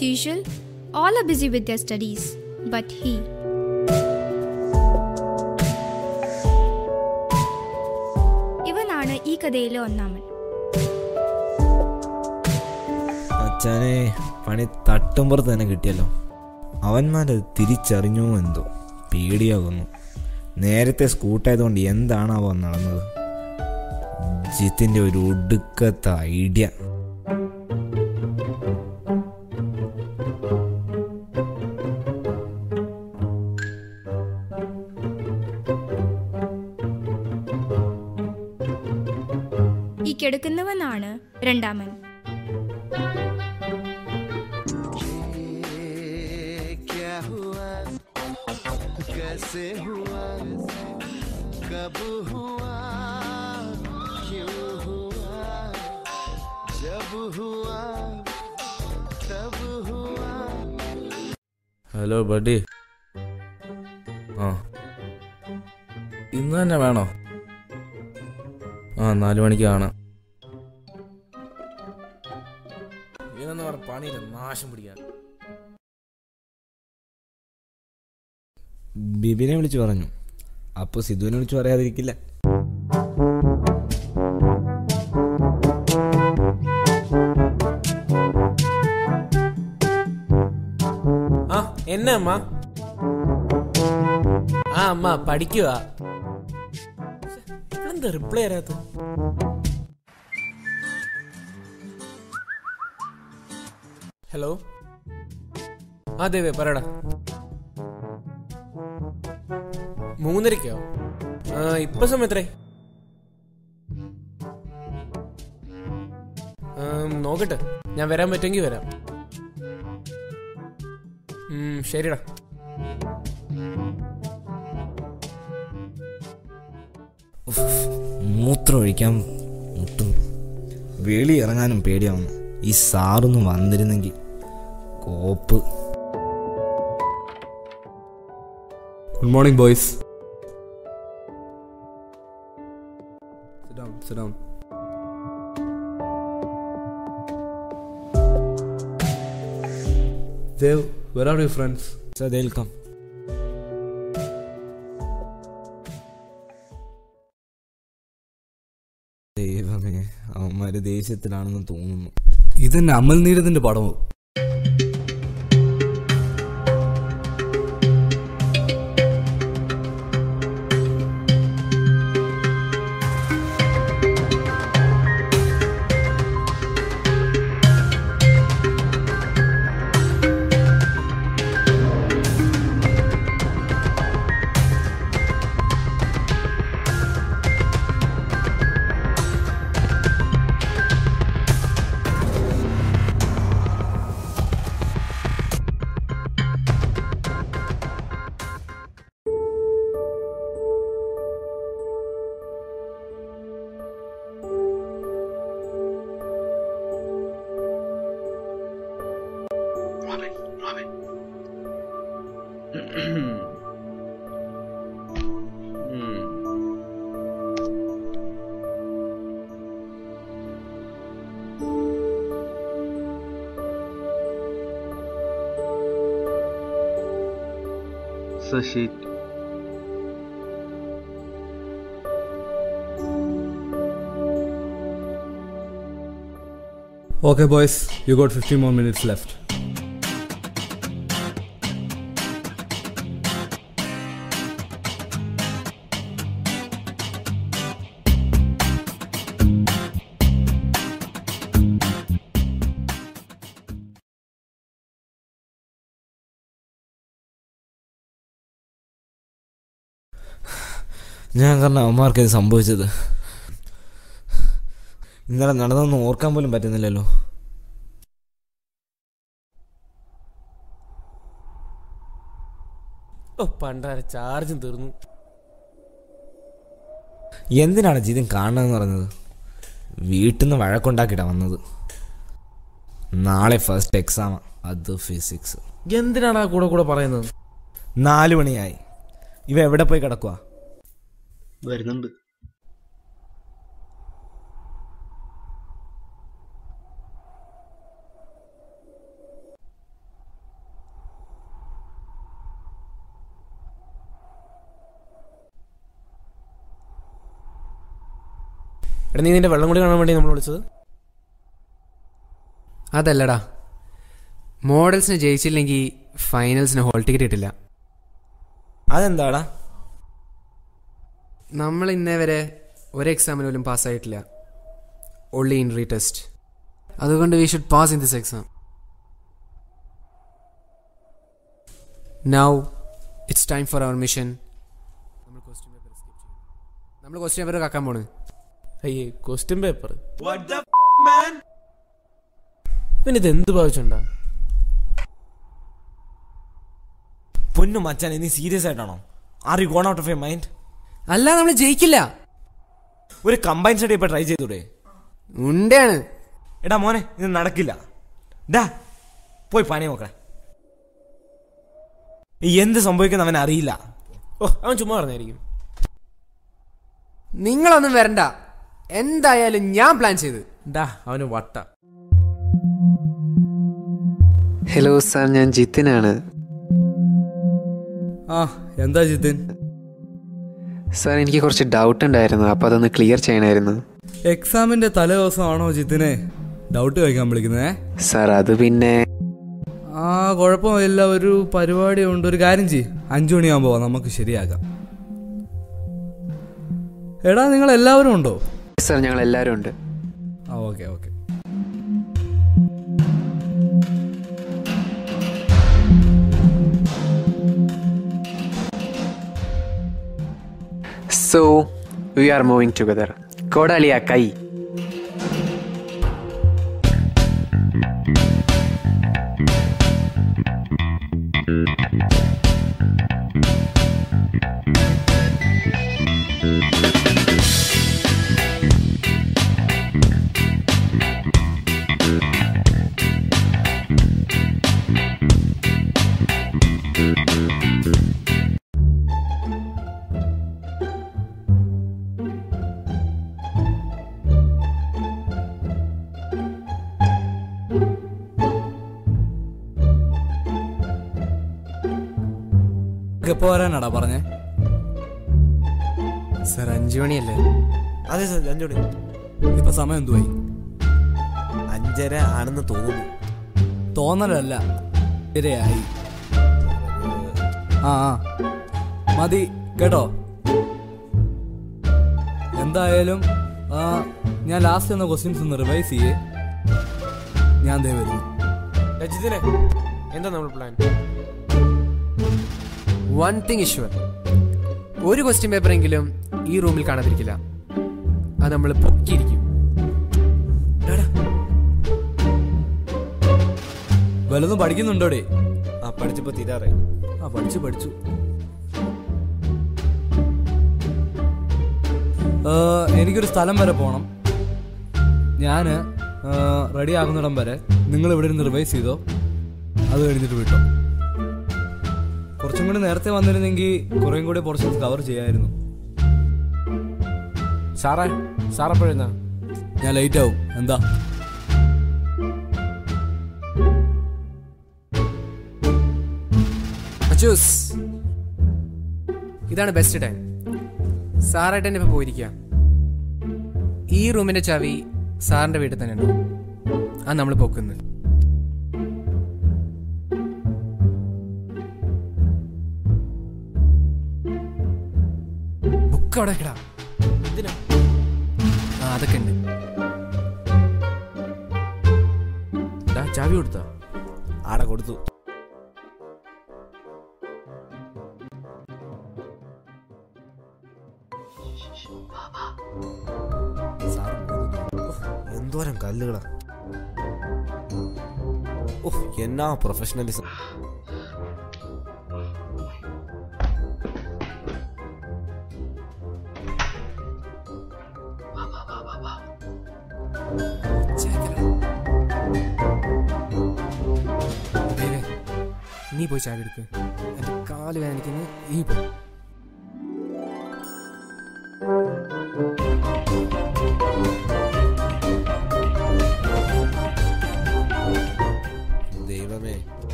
As usual, all are busy with their studies, but he. ഇവനാണ് ഈ കഥയിലെ ഒന്നാമൻ. അച്ഛനെ പണി തട്ടുമ്പുറത്ത് തന്നെ കിട്ടിയല്ലോ. അവന്മാരത് തിരിച്ചറിഞ്ഞോ എന്തോ, പേടിയാകുന്നു. നേരത്തെ സ്കൂട്ടായതുകൊണ്ട് എന്താണാവോ നടന്നത്. ജിത്തിൻ്റെ ഒരു ഒടുക്കത്തെ ഐഡിയ. ഈ കിടക്കുന്നവനാണ് രണ്ടാമൻ. ഹലോ ബഡി, ഇന്ന് തന്നെ വേണോ? 4 മണിക്ക് കാണാം. ഇതെന്ന് പറഞ്ഞ പണിയില്ല, നാശം പിടിക്കാൻ. ബിബിനെ വിളിച്ചു പറഞ്ഞു. അപ്പോൾ സിധുവിനെ വിളിച്ചു പറയാതിരിക്കില്ല. എന്നാ അമ്മ? അമ്മ പഠിക്കുക. എന്താ റിപ്ലൈ തരാത്ത? ഹലോ, ദേവേ പറയടാ. 3:30 ഇപ്പൊ സമയം എത്രേ? നോക്കട്ടെ, ഞാൻ വരാൻ പറ്റുമെങ്കിൽ വരാം. ശരിടാ. മൂത്രം ഒഴിക്കാൻ മുട്ടുന്നു. വെളി ഇറങ്ങാനും പേടിയാവുന്നു. ഈ സാറൊന്നും വന്നിരുന്നെങ്കിൽ കോപ്പ്. Good morning, boys. Sit down. Dev, where are your friends? Sir, they'll come. ദൈവമേ, അവന്മാര് ദേഷ്യത്തിലാണെന്ന് തോന്നുന്നു. ഇതെന്നെ അമൽ നീരദിന്റെ പടമോ? Sheet. Okay, boys, you got 15 more minutes left. ഞാൻ കാരണം അവന്മാർക്ക് ഇത് സംഭവിച്ചത്. ഇന്നലെ നടന്നൊന്നും ഓർക്കാൻ പോലും പറ്റുന്നില്ലല്ലോ. പണ്ടാര ചാർജും തീർന്നു. എന്തിനാണ് ജിതിൻ കാണണമെന്ന് പറഞ്ഞത്? വീട്ടിൽ നിന്ന് വഴക്കുണ്ടാക്കിയിട്ടാ വന്നത്. നാളെ ഫസ്റ്റ് എക്സാം, അത് ഫിസിക്സ്. എന്തിനാണ് ആ കൂടെ പറയുന്നത്? 4 മണിയായി. ഇവ എവിടെ പോയി കിടക്കുക? വരുന്നുണ്ട്. എടാ നീ നിന്റെ വെള്ളം കൂടി കാണാൻ വേണ്ടി നമ്മൾ വിളിച്ചത്? അതല്ലടാ, മോഡൽസിന് ജയിച്ചില്ലെങ്കിൽ ഫൈനൽസിന് ഹോൾ ടിക്കറ്റ് കിട്ടില്ല. അതെന്താടാ? നമ്മൾ ഇന്നേ വരെ ഒരു എക്സാമിന് പോലും പാസ്സായിട്ടില്ല, ഓൺലി ഇൻ റീടെസ്റ്റ്. അതുകൊണ്ട് we should pass in this exam. Now it's time for our mission. നമ്മൾ ക്വസ്റ്റ്യൻ പേപ്പർ കാക്കാൻ പോണ്. അയ്യേ, ക്വസ്റ്റ്യൻ പേപ്പർ? പിന്നെ ഇതെന്ത് ഭാവിച്ചുണ്ടാ? പൊന്നു മച്ചാൻ, നീ സീരിയസ് ആയിട്ടാണോ? Are you gone out of your mind? അല്ല, നമ്മൾ ജയിക്കില്ല. ഒരു കമ്പൈൻ സ്റ്റഡി ഇപ്പൊ ട്രൈ ചെയ്തൂടെ? ഉണ്ടാണ്. എടാ മോനെ, ഇത് നടക്കില്ല. ഡാ പോയി പണി നോക്കണേ. എന്ത് സംഭവിക്കുന്ന അവൻ അറിയില്ല. ഓ, അവൻ ചുമ്മാ പറഞ്ഞായിരിക്കും. നിങ്ങളൊന്നും വരണ്ട, എന്തായാലും ഞാൻ പ്ലാൻ ചെയ്ത്. ഡാ അവന് വട്ട. ഹലോ സാർ, ഞാൻ ജിത്തിനാണ്. ആ, എന്താ ജിതിൻ? സാർ, എനിക്ക് കുറച്ച് ഡൗട്ട് ഉണ്ടായിരുന്നു, അപ്പോൾ അതൊന്ന് ക്ലിയർ ചെയ്യണമായിരുന്നു. എക്സാമിന്റെ തലേ ദിവസമാണോ ജിത്തിനെ ഡൗട്ട് ചോദിക്കാൻ വിളിക്കുന്നേ? സാർ, അത് പിന്നെ കുഴപ്പമില്ല, ഒരു പരിപാടി ഉണ്ട്. ഒരു കാര്യം ചെയ്യ്, 5 മണിയാകുമ്പോൾ നമുക്ക് ശരിയാക്കാം. എടാ, നിങ്ങൾ എല്ലാവരും ഉണ്ടോ? സാർ, ഞങ്ങൾ എല്ലാവരും ഉണ്ട്. ആ, okay okay. So, we are moving together. Kodaliya Kai. എപ്പോ വരാനാടാ പറഞ്ഞേ? സാർ, 5 മണിയല്ലേ? അതെ സാർ, 5 മണി. ഇപ്പൊ സമയം എന്തുവായി? 5:30 ആണെന്ന് തോന്നുന്നു. തോന്നലല്ല, ശരിയായി. ആ മതി കേട്ടോ. എന്തായാലും ഞാൻ ലാസ്റ്റ് എന്ന ക്വസ്റ്റ്യൻസ് ഒന്ന് റിവൈസ് ചെയ്യേ. ഞാൻ ദേ വരുന്നു. രജിതിനെ, എന്താ നമ്മൾ plan? One thing is sure, ഒരു ക്വസ്റ്റ്യൻ പേപ്പറെങ്കിലും ഈ റൂമിൽ കാണാതിരിക്കില്ല. അത് നമ്മൾ പൊക്കിയിരിക്കും. വലുതും പഠിക്കുന്നുണ്ടോടെ? ആ, പഠിച്ചപ്പോ തീരാറേ. ആ, പഠിച്ചു. എനിക്കൊരു സ്ഥലം വരെ പോകണം. ഞാൻ റെഡി ആകുന്നിടം വരെ നിങ്ങൾ ഇവിടെ ഇരുന്ന് റിവൈസ് ചെയ്തോ. അത് കഴിഞ്ഞിട്ട് വിട്ടോ. കുറച്ചും കൂടി നേരത്തെ വന്നിരുന്നെങ്കിൽ കുറേയും കൂടി പോർഷൻസ് കവർ ചെയ്യാമായിരുന്നു. സാറെപ്പോഴെന്നാ? ഞാൻ ലേറ്റ് ആവും. എന്താ? അച്ചൂസ്, ഇതാണ് ബെസ്റ്റ് ടൈം. സാറായിട്ട് തന്നെ ഇപ്പൊ പോയിരിക്കുക. ഈ റൂമിന്റെ ചവി സാറിന്റെ വീട്ടിൽ തന്നെ ഉണ്ടോ? അത് നമ്മൾ പൊക്കുന്നു. ബുക്ക് അവിടെ വെക്കടാ. എന്തിനാ? ആ, അതൊക്കെ ഉണ്ട്. ഡാ, ചാവി കൊടുത്താ? ആടെ കൊടുത്തു. എന്തോരം കല്ലുകളാ! ഓഹ്, എന്നാ പ്രൊഫഷണലിസം! നീ പോയി ചാവി എടുക്ക്. എന്റെ കാല് വേദനിക്കുന്നു. നീ പോയി. ദൈവമേ,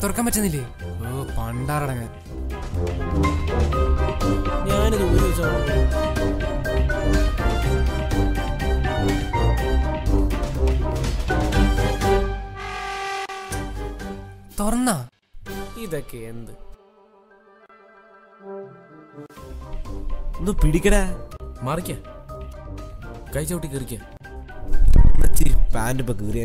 തുറക്കാൻ പറ്റുന്നില്ലേ? ഓ, പണ്ടാറടങ്ങാൻ. ഞാനിത് ഊരി വെച്ചോ. തുറന്ന ഇതൊക്കെ എന്ത്? ഒന്ന് പിടിക്കടാ. മറിക്ക, കൈ ചവിട്ടി കയറിക്ക. പാൻറ് ഇപ്പൊ കീറിയ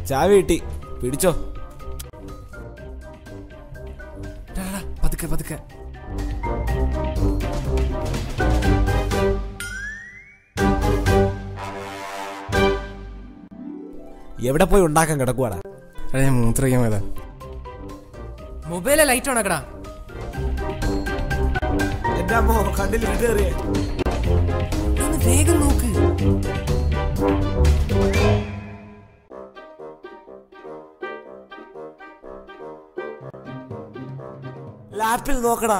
ചാവി കിട്ടി, പിടിച്ചോ. പതുക്കെ പതുക്കെ. എവിടെ പോയി ഉണ്ടാക്കാൻ കിടക്കുവാടാ? ഞാൻ മൂത്രയ്ക്കാൻ പോയതാ. മൊബൈലെ ലൈറ്റ് ഓണാക്കടാ. എന്റെ അമ്മ കണ്ണിൽ കയറിയേ. വേഗം നോക്ക്. ലാപ്പിൽ നോക്കടാ.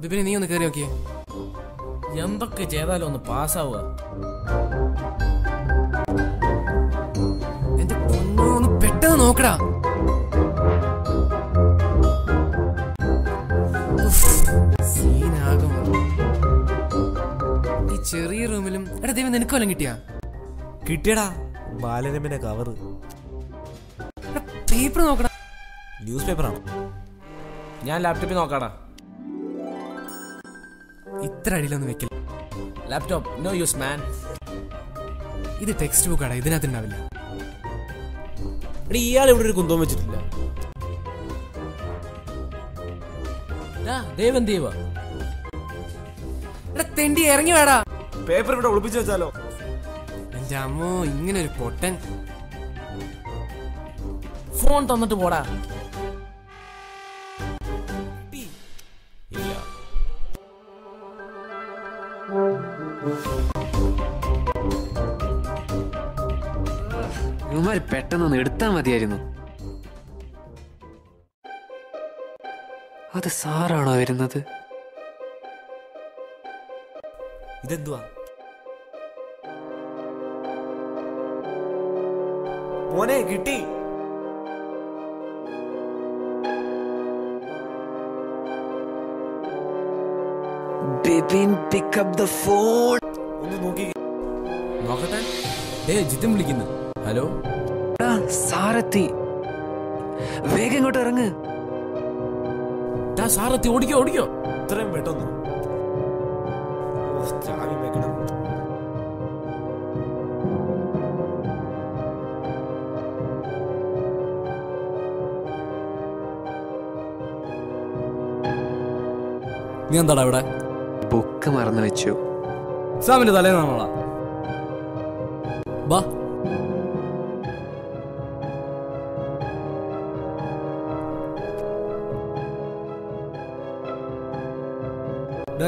ബിബിനെ നീ ഒന്ന് കയറി നോക്കിയേ. എന്തൊക്കെ ചെയ്താലും ഒന്ന് പാസ്സാവുക. എന്റെ പൊന്നോ, ഒന്ന് പെട്ടെന്ന് നോക്കടാ. സീനാകും. ഈ ചെറിയ റൂമിലും എടാ ദൈവം നിനക്ക് വല്ലതും കിട്ടിയാ? കിട്ടിയടാ, ബാലരമന്റെ കവറ്. പേപ്പർ നോക്കടാ. ന്യൂസ് പേപ്പറാണോ? ഞാൻ ലാപ്ടോപ്പിൽ നോക്കാടാ. ഇത്ര അടിയിലൊന്നും വെക്കില്ല. ലാപ്ടോപ്പ് നോ യൂസ് മാൻ. ഇത് ടെക്സ്റ്റ് ബുക്കാടാ, ഇതിനകത്ത് ഉണ്ടാവില്ല. ഇയാൾ ഇവിടെ ഒരു കുന്തവും വെച്ചിട്ടില്ല. ദേവൻ ദേവ എടാ തെണ്ടി ഇറങ്ങി വേടാ. പേപ്പർ ഇവിടെ ഒളിപ്പിച്ചു വെച്ചാലോ? എന്റെ അമ്മോ, ഇങ്ങനെ ഒരു പൊട്ടൻ. ഫോൺ തന്നിട്ട് പോടാ. ഇല്ല. ഇവന്മാര് പെട്ടെന്നൊന്ന് എടുത്താ മതിയായിരുന്നു. അത് സാറാണോ വരുന്നത്? ഇതെന്തുവാ? മോനെ കിട്ടി. Bipin pick up the phone. ഒന്ന് നോക്കി നോക്കട്ടെ. ജിത്തും വിളിക്കുന്നു. ഹലോ സാറെത്തി, വേഗം ഇങ്ങോട്ട് ഇറങ്ങ്. സാറെത്തി, ഓടിക്കോ ഓടിക്കോ. ഇത്രയും പെട്ടെന്നോ? ചാവി വെക്കണം. നീ എന്താടാ ഇവിടെ? ബുക്ക് മറന്നു വെച്ചു. എക്സാമിന്റെ തലേന്നാണോടാ? ബാ.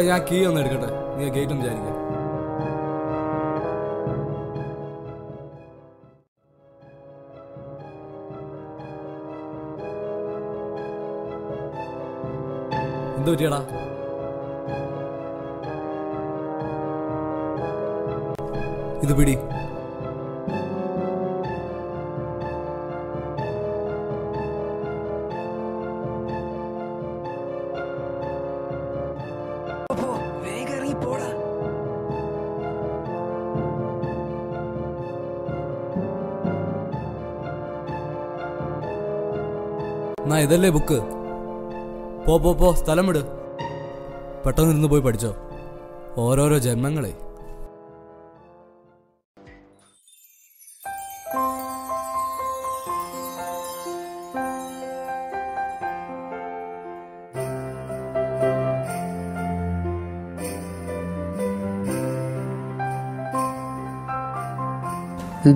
ഞാൻ കീ ഒന്ന് എടുക്കട്ടെ, നീ ഗേറ്റ് ഒന്ന് വിചാരിക്ക. എന്ത് പറ്റിയടാ? ഇത് പിടി. വേഗം ഇറങ്ങി പോടാ. എന്നാ ഇതല്ലേ ബുക്ക്. പോ പോ പോ, സ്ഥലം വിട്. പെട്ടെന്ന് ഇരുന്ന് പോയി പഠിച്ചോ. ഓരോരോ ജന്മങ്ങളെ.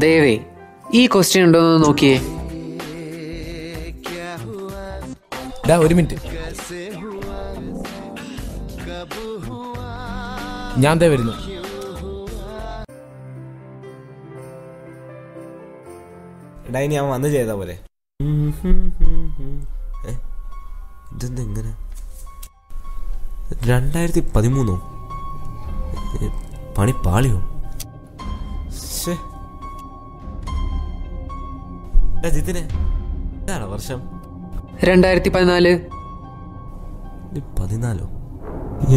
ദേവേ, ഈ ക്വസ്റ്റ്യൻ ഉണ്ടോന്ന് നോക്കിയേ. ഒരു മിനിറ്റ്, ഞാൻ ദേ വരുന്നു. എടാ, ഇനി അവൻ വന്ന് ചെയ്താ പോലെ. ഇതെന്താ ഇങ്ങനെ? 2013 പണി പാളിയോ? ജിതിനെ ഇതാണോ വർഷം? 2014. 14?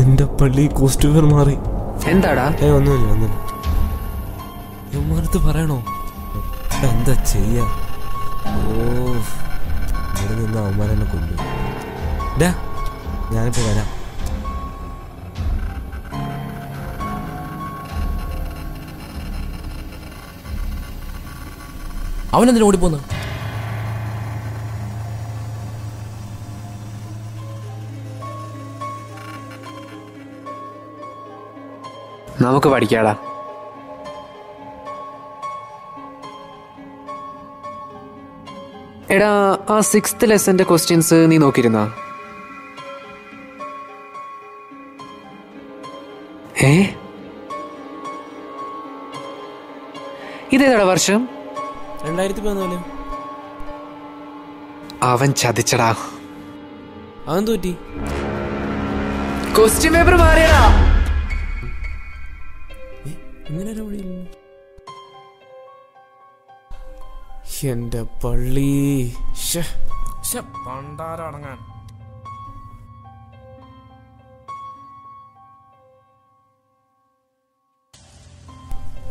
എന്റെ പള്ളി കോസ്റ്റ്യൂമർ മാറി. എന്താടാ? ഒന്നുമില്ല. ഇവന്മാരത്ത് പറയണോ? എന്താ ചെയ്യാ? ഇവിടെ നിന്ന് അവന്മാരെന്നെ കൊല്ലു. ഞാനിപ്പോ വരാം. അവനെന്തിനാ ഓടിപ്പോന്ന്? നമുക്ക് പഠിക്കാടാ. എടാ, ആ 6th ലെസന്റെ ക്വസ്റ്റ്യൻസ് നീ നോക്കിയിരുന്നാ? ഇതേതാടാ വർഷം? 2014. അവൻ ചതിച്ചടാ. അവൻ തോറ്റി. Question paper മാറിയടാ. എന്റെ പള്ളി പണ്ടാരടങ്ങാൻ.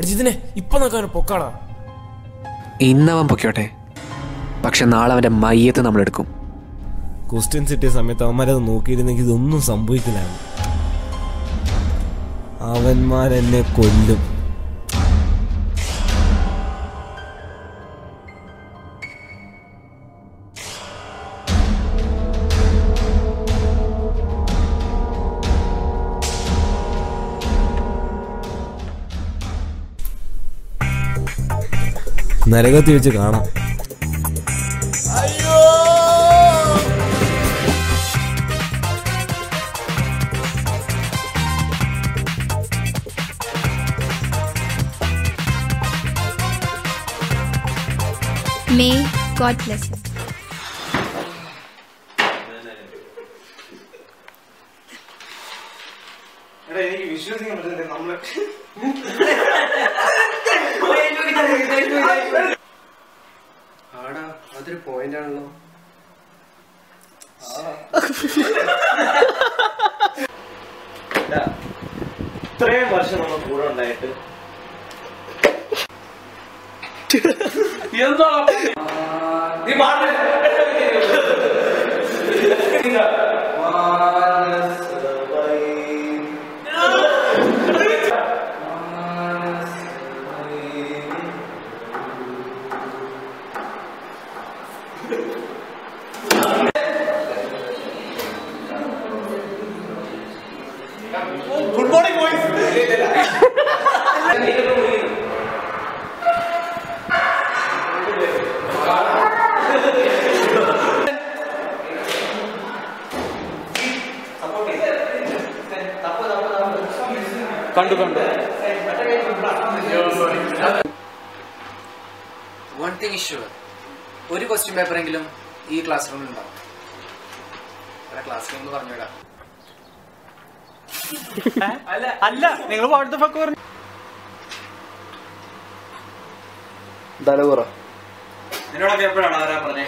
ജിതിനെ ഇപ്പൊ നോക്കാൻ പൊക്കാളാ. ഇന്നവൻ പൊക്കോട്ടെ, പക്ഷെ നാളെ അവന്റെ മയ്യത്ത് നമ്മളെടുക്കും. ക്വസ്റ്റ്യൻസ് കിട്ടിയ സമയത്ത് അവന്മാരത് നോക്കിയിരുന്നെങ്കിൽ ഇതൊന്നും സംഭവിക്കില്ല. അവന്മാരെന്നെ കൊല്ലും. നരകത്തിൽ വെച്ച് കാണാം. May God bless you. അതൊരു പോയിന്റ് ആണല്ലോ. ഇത്രയും വർഷം നമ്മൾ കൂടെ ഉണ്ടായിട്ട് ഗുഡ് മോർണിംഗ് ബോയ്സ്. കണ്ടു വൺ തിങ് ഇസ് ഷുവർ, ഒരു ക്വസ്റ്റ്യൻ പേപ്പറെങ്കിലും ഈ ക്ലാസ് റൂമിൽ ഉണ്ടാവും. ക്ലാസ് റൂം പറഞ്ഞുവിടാ. അല്ല നിങ്ങൾ എന്നോടൊക്കെ എപ്പോഴാണ് ആരാ പറഞ്ഞേ?